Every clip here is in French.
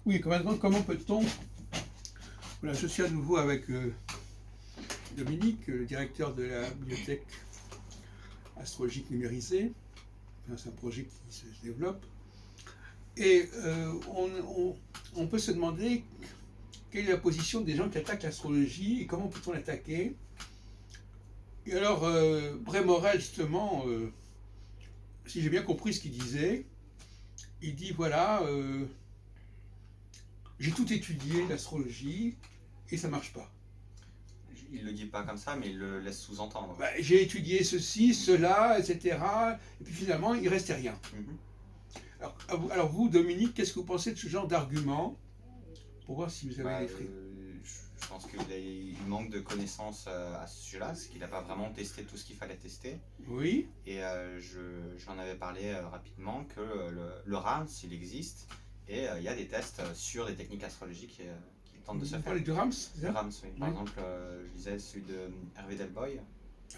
Oui, comment peut-on... Voilà, je suis à nouveau avec Dominique, le directeur de la bibliothèque astrologique numérisée. Enfin, c'est un projet qui se développe. Et on peut se demander quelle est la position des gens qui attaquent l'astrologie et comment peut-on l'attaquer. Et alors, Bray-Morel, justement, si j'ai bien compris ce qu'il disait, il dit voilà, j'ai tout étudié, l'astrologie, et ça marche pas. Il le dit pas comme ça, mais il le laisse sous-entendre. Bah, j'ai étudié ceci, cela, etc. Et puis finalement, il ne restait rien. Mhm. Alors vous, Dominique, qu'est-ce que vous pensez de ce genre d'argument pour voir si vous avez Bah, des frics? je pense qu'il manque de connaissances à ce sujet-là, parce qu'il n'a pas vraiment testé tout ce qu'il fallait tester. Oui, Et j'en avais parlé rapidement que le RAMS, il existe, et il y a des tests sur des techniques astrologiques qui tentent de se vous faire. parlez du Rams, c'est Le ça? RAMS, oui. Par Oui, exemple, je lisais celui de Hervé Delboy.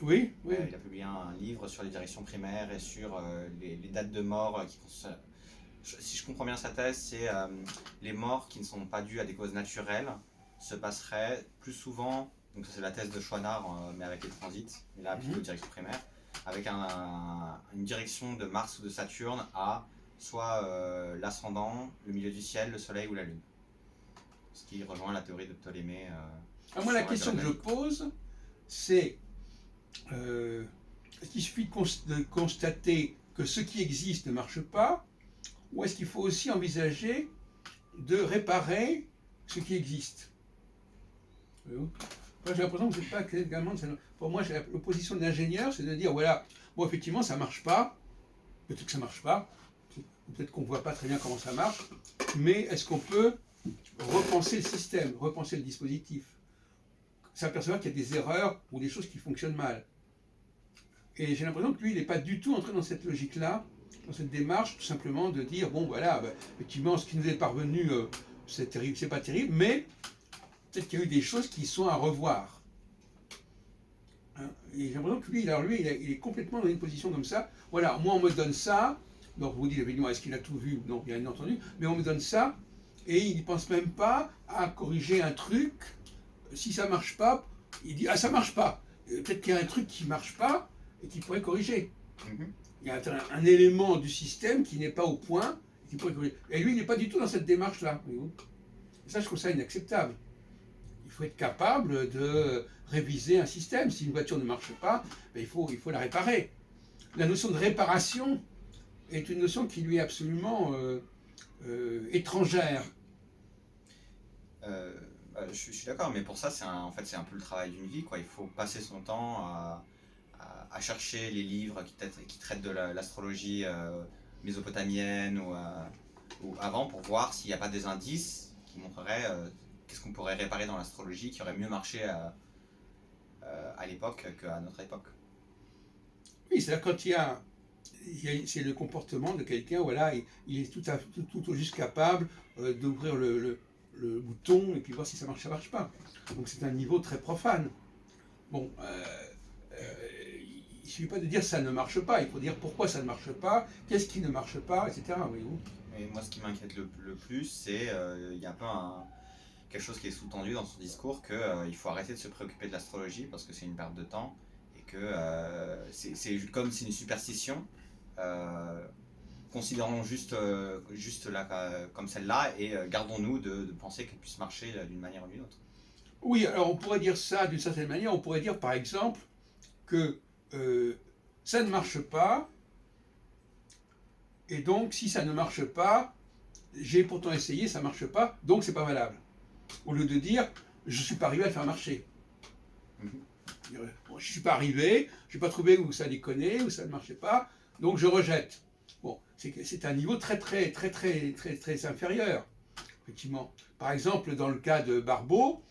oui, oui. Il a publié un livre sur les directions primaires et sur les dates de mort si je comprends bien sa thèse, c'est les morts qui ne sont pas dues à des causes naturelles se passeraient plus souvent, donc ça c'est la thèse de Chouinard, mais avec les transits, mais là appliqué aux Mhm. directions primaires, avec une direction de Mars ou de Saturne à soit l'ascendant, le milieu du ciel, le soleil ou la lune. Ce qui rejoint la théorie de Ptolémée Alors moi, la sur la question période que je danique. pose, c'est euh, est-ce qu'il suffit de constater que ce qui existe ne marche pas, ou est-ce qu'il faut aussi envisager de réparer ce qui existe? Moi, j'ai l'impression que c'est pas également. Pour moi, l'opposition de l'ingénieur, c'est de dire voilà, bon, effectivement, ça marche pas. Peut-être que ça marche pas. Peut-être qu'on voit pas très bien comment ça marche. Mais est-ce qu'on peut repenser le système, repenser le dispositif, s'apercevoir qu'il y a des erreurs ou des choses qui fonctionnent mal? Et j'ai l'impression que lui, il n'est pas du tout entré dans cette logique-là, dans cette démarche, tout simplement de dire bon, voilà, bah, effectivement, ce qui nous est parvenu, c'est terrible, c'est pas terrible, mais peut-être qu'il y a eu des choses qui sont à revoir. Hein. Et j'ai l'impression que lui, alors lui, il est complètement dans une position comme ça. Voilà, moi on me donne ça. Donc vous dites évidemment, est-ce qu'il a tout vu? Non, bien entendu. Mais on me donne ça et il ne pense même pas à corriger un truc. Si ça marche pas, il dit ah ça marche pas. Peut-être qu'il y a un truc qui marche pas et qu'il pourrait corriger. Mhm. Il y a un élément du système qui n'est pas au point et qui pourrait corriger. Et lui, il n'est pas du tout dans cette démarche-là. Et ça, je trouve ça inacceptable. Il faut être capable de réviser un système. Si une voiture ne marche pas, ben, il faut la réparer. La notion de réparation est une notion qui lui est absolument étrangère. Euh, je suis d'accord, mais pour ça, en fait, c'est un peu le travail d'une vie, quoi. Il faut passer son temps à chercher les livres qui traitent de l'astrologie mésopotamienne ou avant pour voir s'il n'y a pas des indices qui montreraient qu'est-ce qu'on pourrait réparer dans l'astrologie qui aurait mieux marché à l'époque qu'à notre époque. Oui, c'est-à-dire quand c'est le comportement de quelqu'un, voilà, il est tout au juste capable d'ouvrir le bouton et puis voir si ça marche pas. Donc c'est un niveau très profane. Bon, il ne suffit pas de dire ça ne marche pas, il faut dire pourquoi ça ne marche pas, qu'est-ce qui ne marche pas, etc. Voyez-vous. Et moi, ce qui m'inquiète le plus, c'est il y a un peu quelque chose qui est sous-tendu dans son discours qu'il faut arrêter de se préoccuper de l'astrologie parce que c'est une perte de temps et que c'est comme c'est une superstition. euh, Considérons juste là, comme celle-là et gardons-nous de penser qu'elle puisse marcher d'une manière ou d'une autre. Oui, alors on pourrait dire ça d'une certaine manière, on pourrait dire par exemple que euh, ça ne marche pas, et donc si ça ne marche pas, j'ai pourtant essayé, ça ne marche pas, donc c'est pas valable. Au lieu de dire je ne suis pas arrivé à le faire marcher. Mhm. Bon, je ne suis pas arrivé, je n'ai pas trouvé où ça déconnait, où ça ne marchait pas, donc je rejette. Bon, c'est un niveau très inférieur, effectivement. Par exemple, dans le cas de Barbeau,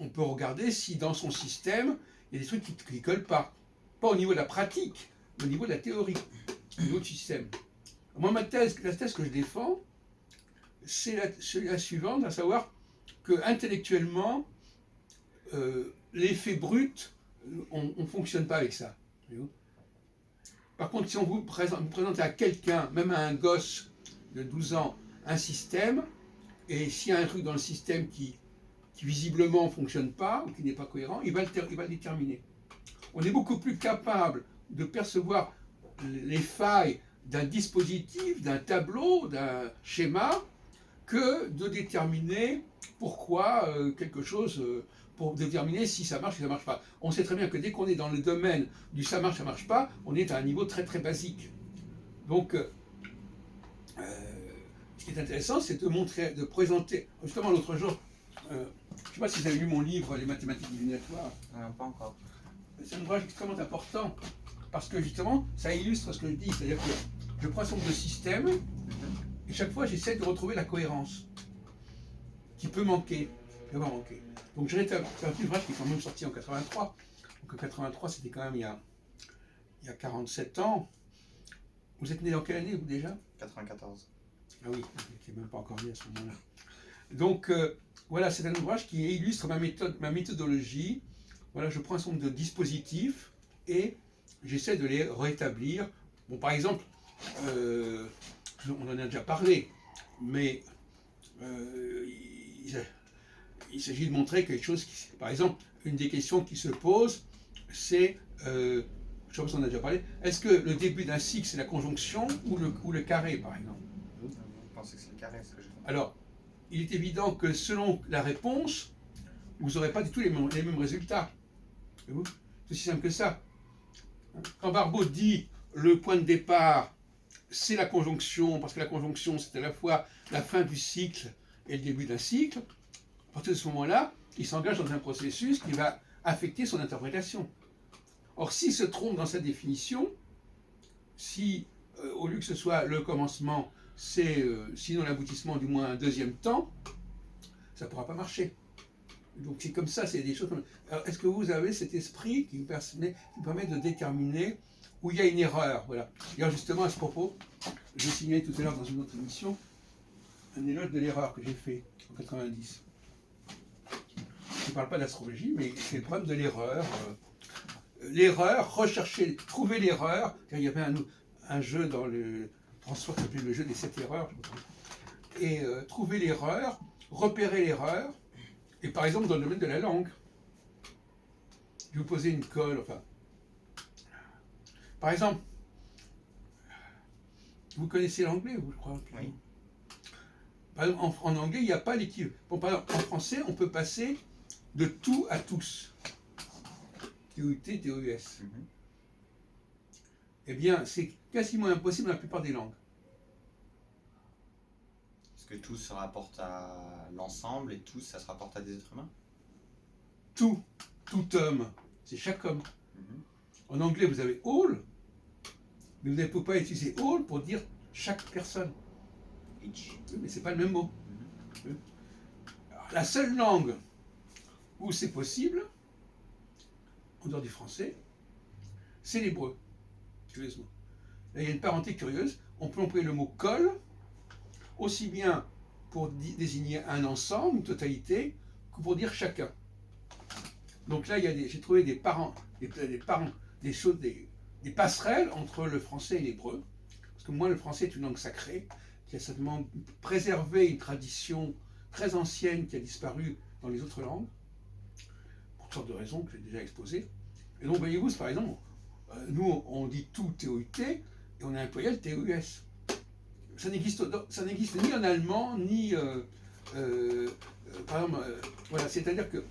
on peut regarder si dans son système, il y a des trucs qui ne collent pas. Pas au niveau de la pratique, mais au niveau de la théorie, au niveau du système. Moi, la thèse que je défends, c'est la suivante, à savoir que intellectuellement, l'effet brut, on ne fonctionne pas avec ça. Par contre, si on vous présente à quelqu'un, même à un gosse de 12 ans, un système, Et s'il y a un truc dans le système qui visiblement ne fonctionne pas, ou qui n'est pas cohérent, il va le déterminer. On est beaucoup plus capable de percevoir les failles d'un dispositif, d'un tableau, d'un schéma, que de déterminer pourquoi quelque chose, pour déterminer si ça marche ou si ça ne marche pas. On sait très bien que dès qu'on est dans le domaine du ça marche pas, on est à un niveau très très basique. Donc, ce qui est intéressant, c'est de montrer, de présenter. Justement, l'autre jour, je ne sais pas si vous avez lu mon livre Les mathématiques divinatoires. Pas encore. C'est un ouvrage extrêmement important parce que justement, ça illustre ce que je dis. C'est-à-dire que je prends un certain nombre de systèmes et chaque fois, j'essaie de retrouver la cohérence qui peut manquer. Donc, c'est un petit ouvrage qui est quand même sorti en 83. Donc, en 83, c'était quand même il y a 47 ans. Vous êtes né dans quelle année, vous, déjà? 94. Ah oui, je n'étais même pas encore né à ce moment-là. Donc, voilà, c'est un ouvrage qui illustre ma méthodologie. Voilà, je prends un certain nombre de dispositifs et j'essaie de les rétablir. Bon, par exemple, on en a déjà parlé, mais il s'agit de montrer quelque chose qui... Par exemple, une des questions qui se pose, c'est... je sais pas si on en a déjà parlé. Est-ce que le début d'un cycle, c'est la conjonction ou le carré, par exemple? Je pensais que c'est le carré, ce que j'ai compris. Alors, il est évident que selon la réponse, vous n'aurez pas du tout les mêmes résultats. C'est aussi simple que ça. Quand Barbaud dit le point de départ, c'est la conjonction, parce que la conjonction, c'est à la fois la fin du cycle et le début d'un cycle, à partir de ce moment-là, il s'engage dans un processus qui va affecter son interprétation. Or, s'il se trompe dans sa définition, si au lieu que ce soit le commencement, c'est sinon l'aboutissement, du moins un deuxième temps, ça ne pourra pas marcher. Donc c'est comme ça, c'est des choses comme... Alors, est-ce que vous avez cet esprit qui vous permet de déterminer où il y a une erreur? Voilà. D'ailleurs, justement, à ce propos, je signalais tout à l'heure dans une autre émission un éloge de l'erreur que j'ai fait en 90. Je ne parle pas d'astrologie, mais c'est le problème de l'erreur. L'erreur, rechercher, trouver l'erreur. Il y avait un jeu dans le transport qui s'appelait le jeu des 7 erreurs. Et trouver l'erreur, repérer l'erreur. Et par exemple, dans le domaine de la langue, je vais vous poser une colle, enfin. Par exemple, vous connaissez l'anglais, vous, je crois. Oui. Par exemple, en anglais, il n'y a pas l'équivalent. Bon, par exemple, en français, on peut passer de tout à tous. T-O-U-T, T-O-U-S. Eh bien, c'est quasiment impossible dans la plupart des langues. Est-ce que tous se rapporte à l'ensemble et tous, ça se rapporte à des êtres humains? Tout homme, c'est chaque homme. En anglais, vous avez all, mais vous ne pouvez pas utiliser all pour dire chaque personne. Each. Oui, mais c'est pas le même mot. Alors, la seule langue où c'est possible, en dehors du français, c'est l'hébreu. Curieusement. Là, il y a une parenté curieuse. On peut employer le mot kol aussi bien pour désigner un ensemble, une totalité, que pour dire chacun. Donc là, j'ai trouvé des passerelles entre le français et l'hébreu. Parce que moi, le français est une langue sacrée, qui a certainement préservé une tradition très ancienne qui a disparu dans les autres langues, pour toutes sortes de raisons que j'ai déjà exposées. Et donc, voyez-vous, par exemple, nous, on dit tout T-O-U-T, et on a employé le T-O-U-S. Ça n'existe ni en allemand, ni... par exemple, voilà, c'est-à-dire que...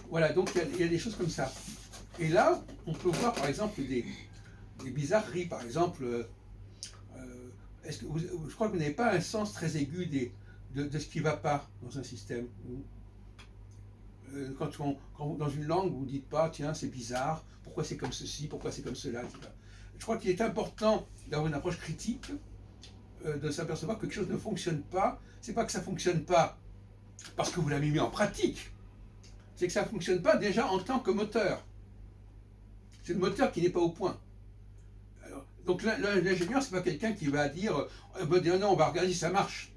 voilà, donc il y a des choses comme ça. Et là, on peut voir, par exemple, des bizarreries. Par exemple, je crois que vous n'avez pas un sens très aigu de ce qui ne va pas dans un système. Quand dans une langue, vous ne dites pas, tiens, c'est bizarre, pourquoi c'est comme ceci, pourquoi c'est comme cela, etc. Je crois qu'il est important d'avoir une approche critique, de s'apercevoir que quelque chose ne fonctionne pas. C'est pas que ça ne fonctionne pas parce que vous l'avez mis en pratique, c'est que ça ne fonctionne pas déjà en tant que moteur. C'est le moteur qui n'est pas au point. Alors, donc l'ingénieur, ce n'est pas quelqu'un qui va dire non, on va regarder si ça marche.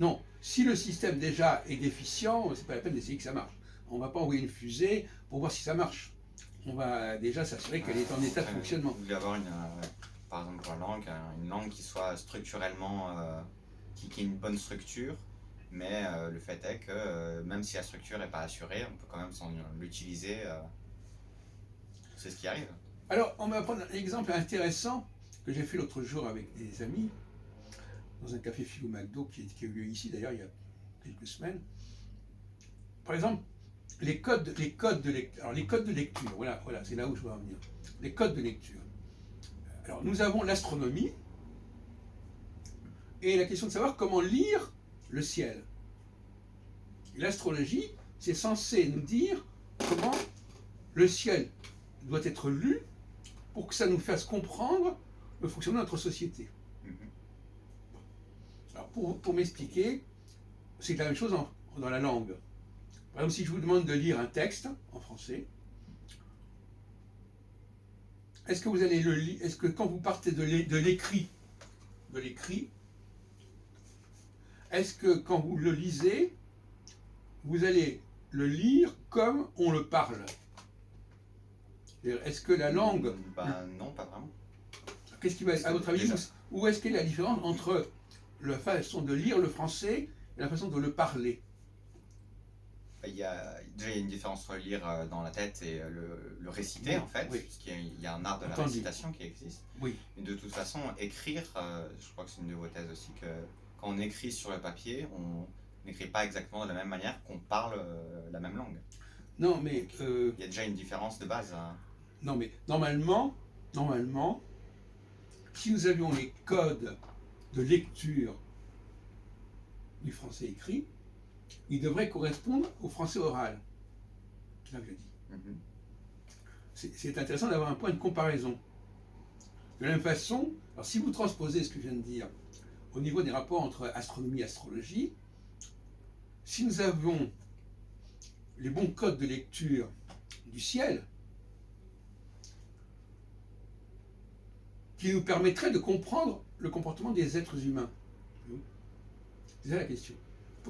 Non, si le système déjà est déficient, c'est pas la peine d'essayer que ça marche. On ne va pas envoyer une fusée pour voir si ça marche. On va déjà s'assurer qu'elle est en état de fonctionnement. Vous voulez avoir par exemple pour la langue, une langue qui soit structurellement, qui qu'il y ait une bonne structure, mais le fait est que même si la structure n'est pas assurée, on peut quand même l'utiliser. C'est ce qui arrive. Alors, on va prendre un exemple intéressant que j'ai fait l'autre jour avec des amis, dans un café Philo McDo qui a eu lieu ici d'ailleurs il y a quelques semaines. Par exemple, les codes de lecture. Alors, les codes de lecture, voilà, c'est là où je veux en venir. Les codes de lecture. Alors, nous avons l'astronomie et la question de savoir comment lire le ciel. L'astrologie, c'est censé nous dire comment le ciel doit être lu pour que ça nous fasse comprendre le fonctionnement de notre société. Alors, pour m'expliquer, c'est la même chose dans la langue. Par exemple, si je vous demande de lire un texte en français, est-ce que vous allez le lire, est-ce que quand vous partez de l'écrit, est-ce que quand vous le lisez, vous allez le lire comme on le parle? Est-ce que la langue... Non, pas vraiment. Qu'est-ce qui va, à votre avis, où est-ce qu'est la différence entre la façon de lire le français et la façon de le parler? Il y a une différence entre lire dans la tête et le réciter, en fait, puisqu'il y a un art de la récitation qui existe. Oui. Et de toute façon, écrire, je crois que c'est une de vos thèses aussi, que quand on écrit sur le papier, on n'écrit pas exactement de la même manière qu'on parle la même langue. Non, mais... il y a déjà une différence de base. Non, mais normalement, si nous avions les codes de lecture du français écrit, ils devraient correspondre au français oral. C'est là que je dis. C'est intéressant d'avoir un point de comparaison. De la même façon, alors si vous transposez ce que je viens de dire au niveau des rapports entre astronomie et astrologie, si nous avons les bons codes de lecture du ciel, qui nous permettraient de comprendre le comportement des êtres humains. C'est ça la question.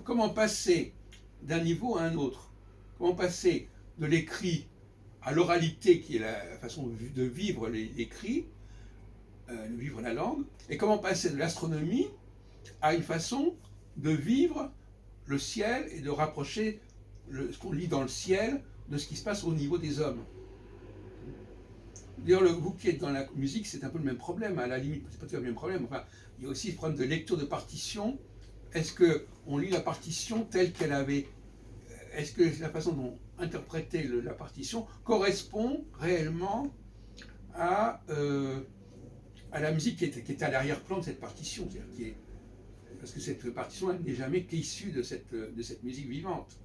Comment passer d'un niveau à un autre? Comment passer de l'écrit à l'oralité, qui est la façon de vivre l'écrit, de vivre la langue, et comment passer de l'astronomie à une façon de vivre le ciel et de rapprocher ce qu'on lit dans le ciel de ce qui se passe au niveau des hommes. D'ailleurs, vous qui êtes dans la musique, c'est un peu le même problème. À la limite, c'est pas tout à fait le même problème. Enfin, il y a aussi ce problème de lecture de partition. Est-ce qu'on lit la partition telle qu'elle avait... Est-ce que la façon dont interpréter la partition correspond réellement à la musique qui est à l'arrière-plan de cette partition, parce que cette partition n'est jamais qu'issue de cette musique vivante.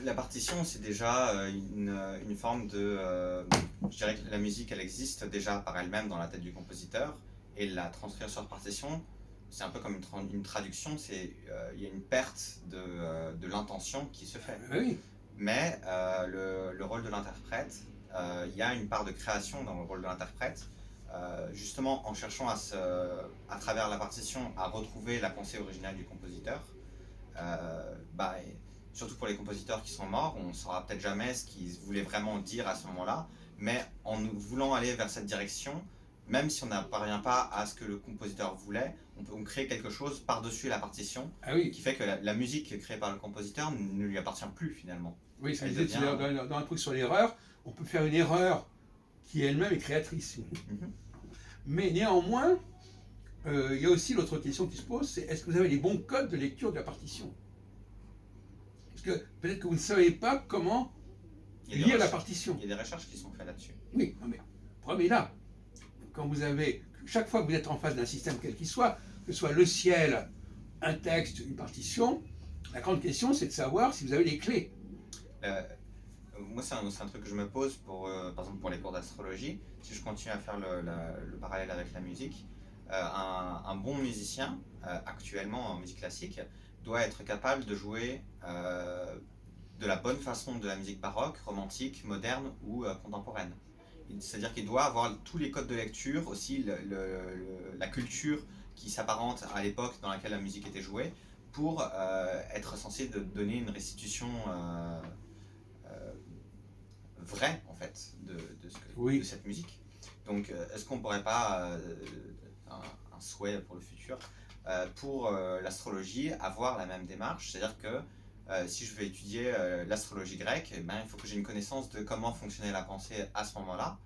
La partition, c'est déjà une forme de... je dirais que la musique, elle existe déjà par elle-même dans la tête du compositeur, et la transcrire sur partition, c'est un peu comme une traduction, il y a une perte de l'intention qui se fait. Oui. Mais le rôle de l'interprète, il y a une part de création dans le rôle de l'interprète, justement en cherchant à travers la partition à retrouver la pensée originale du compositeur. Surtout pour les compositeurs qui sont morts, on ne saura peut-être jamais ce qu'ils voulaient vraiment dire à ce moment-là, mais en nous voulant aller vers cette direction, même si on n'apparvient pas à ce que le compositeur voulait, on crée quelque chose par-dessus la partition, qui fait que la musique créée par le compositeur ne lui appartient plus finalement. Oui, ça veut dire dans un truc sur l'erreur, on peut faire une erreur qui elle-même est créatrice. Mais néanmoins, il y a aussi l'autre question qui se pose, c'est est-ce que vous avez les bons codes de lecture de la partition? Parce que peut-être que vous ne savez pas comment lire la partition. Il y a des recherches qui sont faites là-dessus. Oui, mais le problème est là. Quand vous avez, chaque fois que vous êtes en face d'un système quel qu'il soit, que ce soit le ciel, un texte, une partition, la grande question c'est de savoir si vous avez les clés. Moi c'est un truc que je me pose par exemple pour les cours d'astrologie. Si je continue à faire le parallèle avec la musique, un bon musicien actuellement en musique classique doit être capable de jouer de la bonne façon de la musique baroque, romantique, moderne ou contemporaine. C'est-à-dire qu'il doit avoir tous les codes de lecture, aussi la culture qui s'apparente à l'époque dans laquelle la musique était jouée, pour être censé donner une restitution vraie en fait de cette musique. Donc est-ce qu'on ne pourrait pas, un souhait pour le futur, pour l'astrologie, avoir la même démarche. C'est-à-dire que si je veux étudier l'astrologie grecque, eh ben, il faut que j'ai une connaissance de comment fonctionnait la pensée à ce moment-là,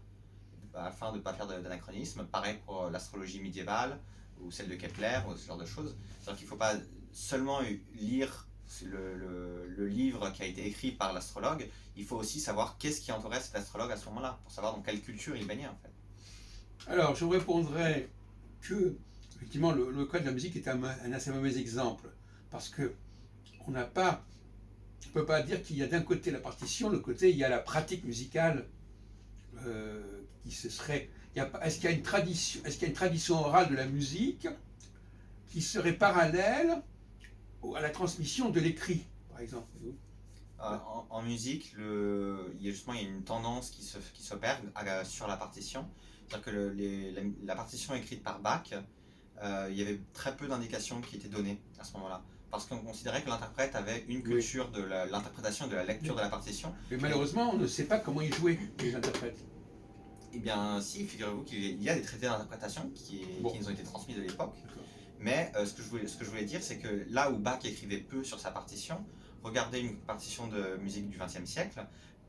afin de ne pas faire d'anachronisme. Pareil pour l'astrologie médiévale, ou celle de Kepler, ou ce genre de choses. C'est-à-dire qu'il ne faut pas seulement lire le livre qui a été écrit par l'astrologue, il faut aussi savoir qu'est-ce qui entourait cet astrologue à ce moment-là, pour savoir dans quelle culture il baignait en fait. Alors, je vous répondrai que, effectivement, le cas de la musique est un assez mauvais exemple, parce que on n'a pas, on ne peut pas dire qu'il y a d'un côté la partition, de l'autre côté il y a la pratique musicale qui se serait. Est-ce qu'il y a une tradition, est-ce qu'il y a une tradition orale de la musique qui serait parallèle à la transmission de l'écrit, par exemple? En musique, il y a une tendance qui s'opère sur la partition. C'est-à-dire que la partition écrite par Bach, il y avait très peu d'indications qui étaient données à ce moment-là. Parce qu'on considérait que l'interprète avait une culture de l'interprétation et de la lecture de la partition. Mais malheureusement, on ne sait pas comment ils jouaient, les interprètes. Eh bien, si, figurez-vous qu'il y a des traités d'interprétation qui nous ont été transmis de l'époque. Mais ce que je voulais dire, c'est que là où Bach écrivait peu sur sa partition, regardez une partition de musique du XXe siècle,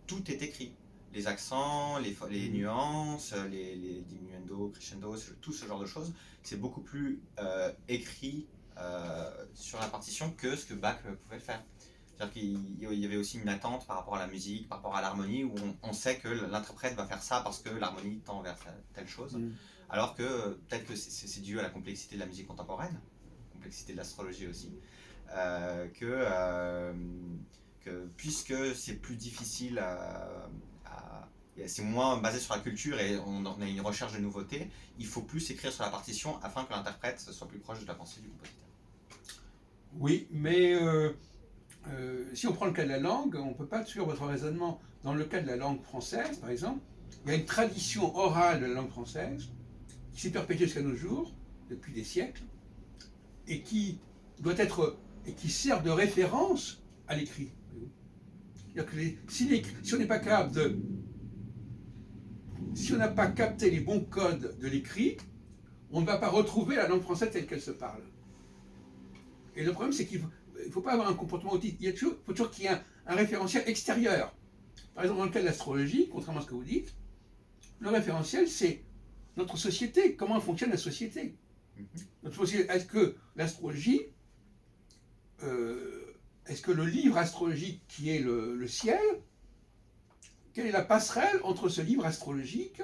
tout est écrit. Les accents, les nuances, les diminuendo, crescendo, tout ce genre de choses, c'est beaucoup plus écrit sur la partition que ce que Bach pouvait faire. C'est-à-dire qu'il y avait aussi une attente par rapport à la musique, par rapport à l'harmonie, où on sait que l'interprète va faire ça parce que l'harmonie tend vers telle chose. Alors que peut-être que c'est dû à la complexité de la musique contemporaine, la complexité de l'astrologie aussi, que puisque c'est plus difficile c'est moins basé sur la culture et on a une recherche de nouveautés, il faut plus écrire sur la partition afin que l'interprète soit plus proche de la pensée du compositeur. Oui, mais si on prend le cas de la langue, on ne peut pas suivre votre raisonnement. Dans le cas de la langue française, par exemple, il y a une tradition orale de la langue française qui s'est perpétuée jusqu'à nos jours, depuis des siècles, et qui doit être et qui sert de référence à l'écrit. Si on n'est pas capable de, si on n'a pas capté les bons codes de l'écrit, on ne va pas retrouver la langue française telle qu'elle se parle. Et le problème, c'est qu'il ne faut pas avoir un comportement autiste. Il faut toujours qu'il y ait un référentiel extérieur. Par exemple, dans le cas de l'astrologie, contrairement à ce que vous dites, le référentiel, c'est notre société, comment fonctionne la société. Est-ce que l'astrologie, est-ce que le livre astrologique qui est le ciel, quelle est la passerelle entre ce livre astrologique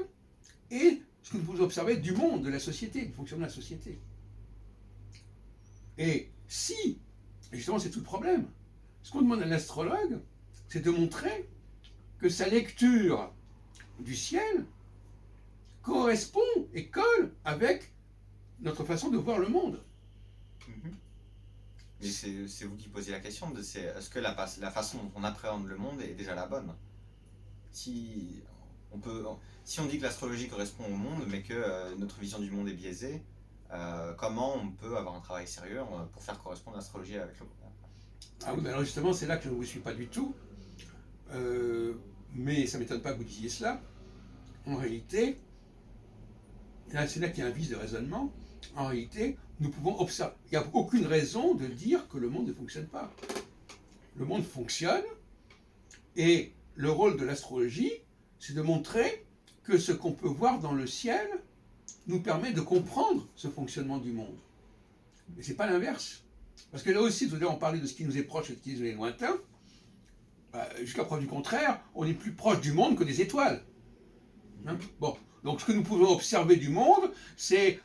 et ce que vous observez du monde, de la société, du fonctionnement de la société? Et si, et justement c'est tout le problème, ce qu'on demande à l'astrologue, c'est de montrer que sa lecture du ciel correspond et colle avec notre façon de voir le monde. Mais c'est vous qui posez la question, est-ce que la façon dont on appréhende le monde est déjà la bonne? Si on dit que l'astrologie correspond au monde, mais que notre vision du monde est biaisée, comment on peut avoir un travail sérieux pour faire correspondre l'astrologie avec le monde? Ah oui, ben alors justement, c'est là que je ne vous suis pas du tout. Mais ça ne m'étonne pas que vous disiez cela. En réalité, c'est là qu'il y a un vice de raisonnement. En réalité, nous pouvons observer. Il n'y a aucune raison de dire que le monde ne fonctionne pas. Le monde fonctionne, et le rôle de l'astrologie, c'est de montrer que ce qu'on peut voir dans le ciel nous permet de comprendre ce fonctionnement du monde. Mais ce n'est pas l'inverse. Parce que là aussi, tout à l'heure, on parlait de ce qui nous est proche et de ce qui nous est lointain. Jusqu'à preuve du contraire, on est plus proche du monde que des étoiles. Hein? Bon. Donc ce que nous pouvons observer du monde, c'est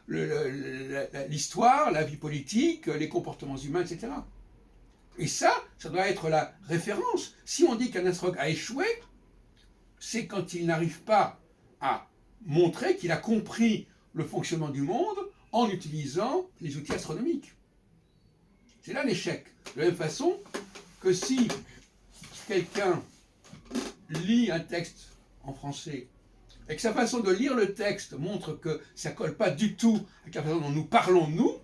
l'histoire, la vie politique, les comportements humains, etc. Et ça doit être la référence. Si on dit qu'un astrologue a échoué, c'est quand il n'arrive pas à montrer qu'il a compris le fonctionnement du monde en utilisant les outils astronomiques. C'est là l'échec. De la même façon que si quelqu'un lit un texte en français et que sa façon de lire le texte montre que ça ne colle pas du tout avec la façon dont nous parlons, nous,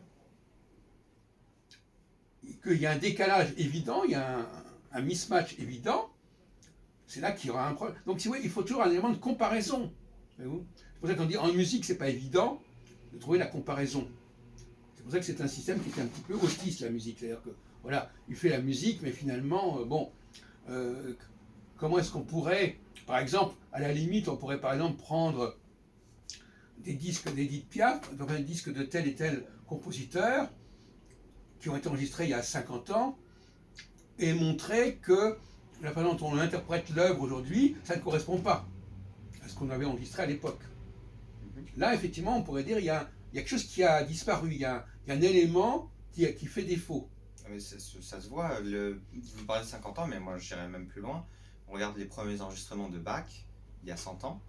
qu'il y a un décalage évident, il y a un mismatch évident, c'est là qu'il y aura un problème. Donc, si vous voyez, il faut toujours un élément de comparaison. C'est pour ça qu'on dit en musique, c'est pas évident de trouver la comparaison. C'est pour ça que c'est un système qui est un petit peu autiste, la musique. C'est-à-dire que, voilà, il fait la musique, mais finalement, comment est-ce qu'on pourrait, par exemple, à la limite, on pourrait par exemple prendre des disques d'Edith Piaf, donc un disque de tel et tel compositeur, qui ont été enregistrés il y a 50 ans, et montrer que la façon dont on interprète l'œuvre aujourd'hui, ça ne correspond pas à ce qu'on avait enregistré à l'époque. Là, effectivement, on pourrait dire qu'il y a quelque chose qui a disparu, il y a un élément qui fait défaut. Mais ça se voit, vous parlez de 50 ans, mais moi j'irais même plus loin. On regarde les premiers enregistrements de Bach, il y a 100 ans,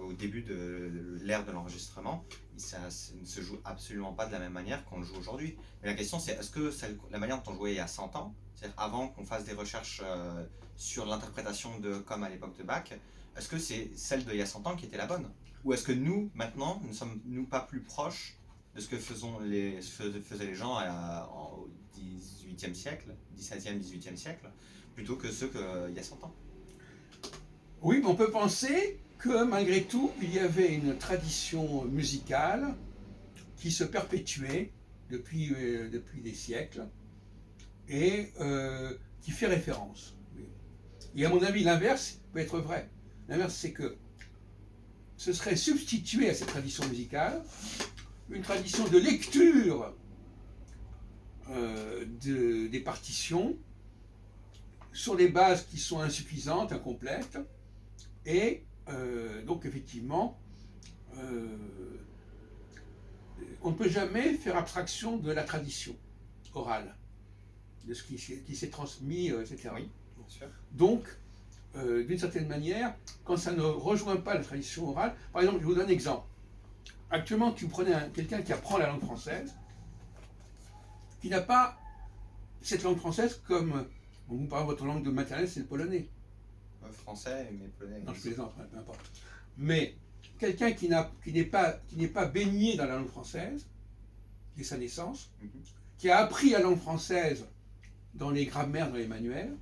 au début de l'ère de l'enregistrement, ça ne se joue absolument pas de la même manière qu'on le joue aujourd'hui. Mais la question c'est, est-ce que la manière dont on jouait il y a 100 ans, c'est-à-dire avant qu'on fasse des recherches sur l'interprétation comme à l'époque de Bach, est-ce que c'est celle d'il y a 100 ans qui était la bonne? Ou est-ce que nous, maintenant, ne sommes-nous pas plus proches de ce que faisaient les gens au XVIIIe siècle, XVIIe, XVIIIe siècle, plutôt que ceux qu'il y a 100 ans? Oui, mais on peut penser que malgré tout, il y avait une tradition musicale qui se perpétuait depuis des siècles et qui fait référence. Et à mon avis, l'inverse peut être vrai. L'inverse, c'est que ce serait substitué à cette tradition musicale une tradition de lecture des partitions sur des bases qui sont insuffisantes, incomplètes, et donc effectivement, on ne peut jamais faire abstraction de la tradition orale, de ce qui s'est transmis, etc. Oui, bien sûr. Donc, d'une certaine manière, quand ça ne rejoint pas la tradition orale, par exemple, je vous donne un exemple. Actuellement, tu prenais quelqu'un qui apprend la langue française, qui n'a pas cette langue française comme, vous parlez votre langue de maternelle, c'est le polonais. Français, mais polonais. Non, je plaisante, peu importe. Mais quelqu'un qui n'est pas baigné dans la langue française, dès sa naissance, qui a appris la langue française dans les grammaires, dans les manuels,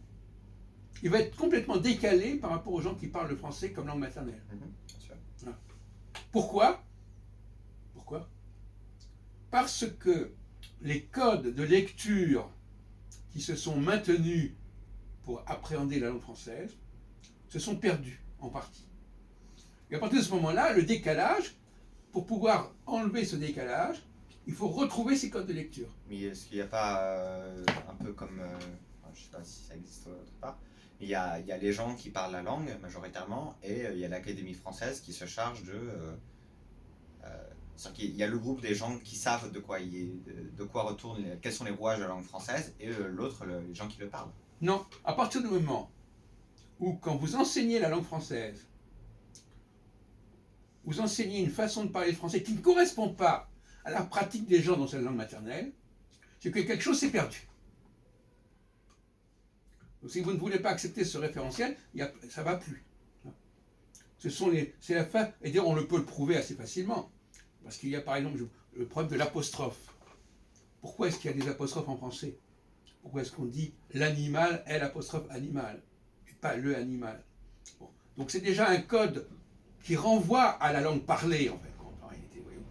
il va être complètement décalé par rapport aux gens qui parlent le français comme langue maternelle. Bien sûr. Voilà. Pourquoi? Parce que les codes de lecture qui se sont maintenus pour appréhender la langue française se sont perdus en partie. Et à partir de ce moment-là, le décalage, pour pouvoir enlever ce décalage, il faut retrouver ces codes de lecture. Mais est-ce qu'il n'y a pas un peu comme, je ne sais pas si ça existe autre part, mais il y a les gens qui parlent la langue majoritairement, et il y a l'Académie française qui se charge il y a le groupe des gens qui savent de quoi retournent, quels sont les rouages de la langue française, et l'autre, les gens qui le parlent. Non, à partir du moment où, quand vous enseignez la langue française, vous enseignez une façon de parler le français qui ne correspond pas à la pratique des gens dans cette langue maternelle, c'est que quelque chose s'est perdu. Donc, si vous ne voulez pas accepter ce référentiel, ça ne va plus. C'est la fin, et d'ailleurs on peut le prouver assez facilement. Parce qu'il y a par exemple le problème de l'apostrophe. Pourquoi est-ce qu'il y a des apostrophes en français? Pourquoi est-ce qu'on dit l'animal est l'apostrophe animal et pas le animal? Bon. Donc c'est déjà un code qui renvoie à la langue parlée en fait, en réalité. Voyons.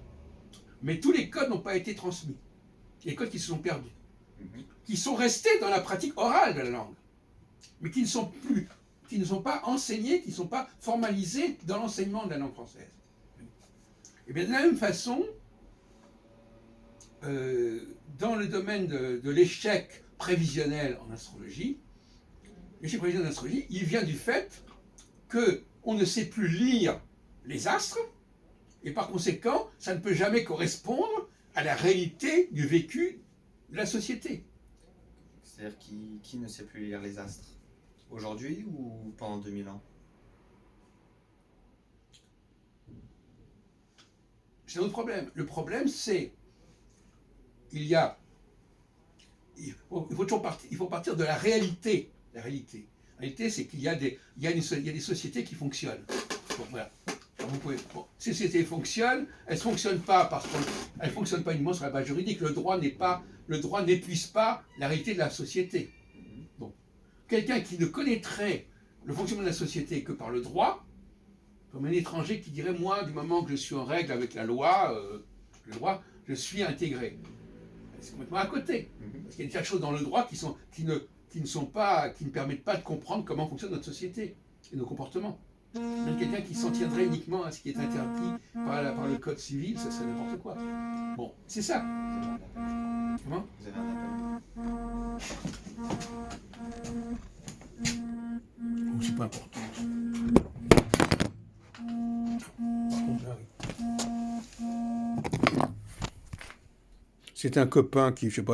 Mais tous les codes n'ont pas été transmis. Les codes qui se sont perdus. Qui sont restés dans la pratique orale de la langue. Mais qui ne sont pas enseignés, qui ne sont pas formalisés dans l'enseignement de la langue française. Et bien de la même façon, dans le domaine de l'échec prévisionnel en astrologie, l'échec prévisionnel en astrologie, il vient du fait qu'on ne sait plus lire les astres, et par conséquent, ça ne peut jamais correspondre à la réalité du vécu de la société. C'est-à-dire qui ne sait plus lire les astres? Aujourd'hui ou pendant 2000 ans? C'est notre problème. Le problème, c'est il faut partir de la réalité. La réalité, c'est qu'il y a des sociétés qui fonctionnent. Bon, voilà. Ces sociétés fonctionnent, elles ne fonctionnent pas parce qu'elles ne fonctionnent pas uniquement sur la base juridique. Le droit n'épuise pas la réalité de la société. Bon. Quelqu'un qui ne connaîtrait le fonctionnement de la société que par le droit, comme un étranger qui dirait, moi, du moment que je suis en règle avec la loi, je suis intégré. C'est complètement à côté. Mhm. Parce qu'il y a des tas de choses dans le droit qui ne permettent pas de comprendre comment fonctionne notre société et nos comportements. Même quelqu'un qui s'en tiendrait uniquement à ce qui est interdit par le code civil, ça serait n'importe quoi. Bon, c'est ça. Comment ? Vous avez un appel. Oh, c'est pas important. Par contre, là, oui. C'est un copain qui, je sais pas,